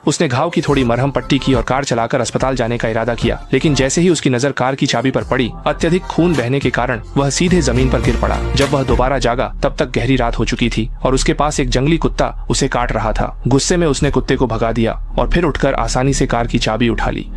उसने घाव की थोड़ी मरहम पट्टी की और कार चलाकर अस्पताल जाने का इरादा किया, लेकिन जैसे ही उसकी नजर कार की चाबी पर पड़ी, अत्यधिक खून बहने के कारण वह सीधे जमीन पर गिर पड़ा। जब वह दोबारा जागा तब तक गहरी रात हो चुकी थी और उसके पास एक जंगली कुत्ता उसे काट रहा था। गुस्से में उसने कुत्ते को भगा दिया और फिर उठकर आसानी से कार की चाबी उठा ली।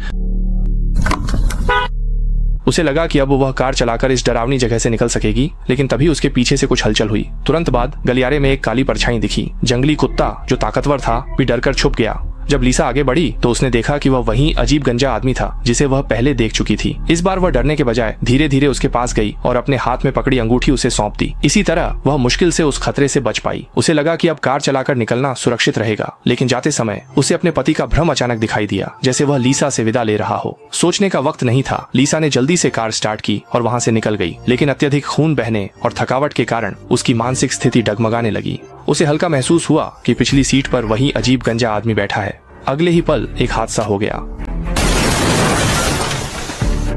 उसे लगा कि अब वह कार चलाकर इस डरावनी जगह से निकल सकेगी, लेकिन तभी उसके पीछे से कुछ हलचल हुई। तुरंत बाद गलियारे में एक काली परछाई दिखी। जंगली कुत्ता जो ताकतवर था भी डरकर छुप गया। जब लीसा आगे बढ़ी तो उसने देखा कि वह वही अजीब गंजा आदमी था जिसे वह पहले देख चुकी थी। इस बार वह डरने के बजाय धीरे धीरे उसके पास गई और अपने हाथ में पकड़ी अंगूठी उसे सौंप दी। इसी तरह वह मुश्किल से उस खतरे से बच पाई। उसे लगा कि अब कार चलाकर निकलना सुरक्षित रहेगा, लेकिन जाते समय उसे अपने पति का भ्रम अचानक दिखाई दिया, जैसे वह लीसा से विदा ले रहा हो। सोचने का वक्त नहीं था। लीसा ने जल्दी से कार स्टार्ट की और वहाँ से निकल गई, लेकिन अत्यधिक खून बहने और थकावट के कारण उसकी मानसिक स्थिति डगमगाने लगी। उसे हल्का महसूस हुआ कि पिछली सीट पर वही अजीब गंजा आदमी बैठा है। अगले ही पल एक हादसा हो गया।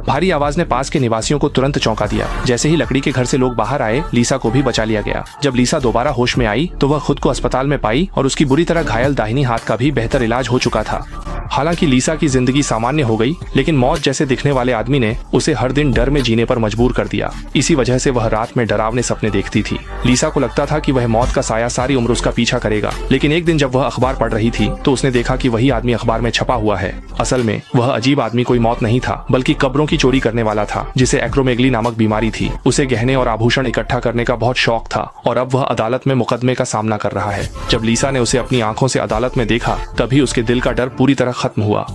भारी आवाज ने पास के निवासियों को तुरंत चौंका दिया। जैसे ही लकड़ी के घर से लोग बाहर आए, लीसा को भी बचा लिया गया। जब लीसा दोबारा होश में आई तो वह खुद को अस्पताल में पाई और उसकी बुरी तरह घायल दाहिनी हाथ का भी बेहतर इलाज हो चुका था। हालांकि लीसा की जिंदगी सामान्य हो गई, लेकिन मौत जैसे दिखने वाले आदमी ने उसे हर दिन डर में जीने पर मजबूर कर दिया। इसी वजह से वह रात में डरावने सपने देखती थी। लीसा को लगता था कि वह मौत का साया सारी उम्र उसका पीछा करेगा, लेकिन एक दिन जब वह अखबार पढ़ रही थी तो उसने देखा कि वही आदमी अखबार में छपा हुआ है। असल में वह अजीब आदमी कोई मौत नहीं था, बल्कि कब्रों की चोरी करने वाला था, जिसे एक्रोमेगली नामक बीमारी थी। उसे गहने और आभूषण इकट्ठा करने का बहुत शौक था और अब वह अदालत में मुकदमे का सामना कर रहा है। जब लीसा ने उसे अपनी आंखों से अदालत में देखा, तभी उसके दिल का डर पूरी तरह खत्म हुआ।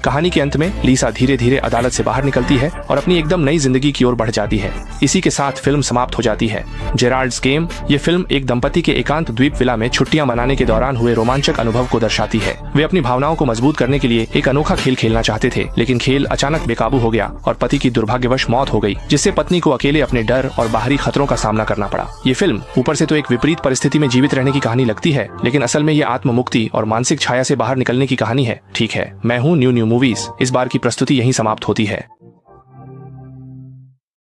कहानी के अंत में लीसा धीरे धीरे अदालत से बाहर निकलती है और अपनी एकदम नई जिंदगी की ओर बढ़ जाती है। इसी के साथ फिल्म समाप्त हो जाती है। जेराल्ड्स गेम ये फिल्म एक दंपति के एकांत द्वीप विला में छुट्टियां मनाने के दौरान हुए रोमांचक अनुभव को दर्शाती है। वे अपनी भावनाओं को मजबूत करने के लिए एक अनोखा खेल खेलना चाहते थे, लेकिन खेल अचानक बेकाबू हो गया और पति की दुर्भाग्यवश मौत हो गई, जिससे पत्नी को अकेले अपने डर और बाहरी खतरों का सामना करना पड़ा। ये फिल्म ऊपर से तो एक विपरीत परिस्थिति में जीवित रहने की कहानी लगती है, लेकिन असल में ये आत्ममुक्ति और मानसिक छाया से बाहर निकलने की कहानी है। ठीक है, मैं हूँ न्यू मूवीज। इस बार की प्रस्तुति यहीं समाप्त होती है।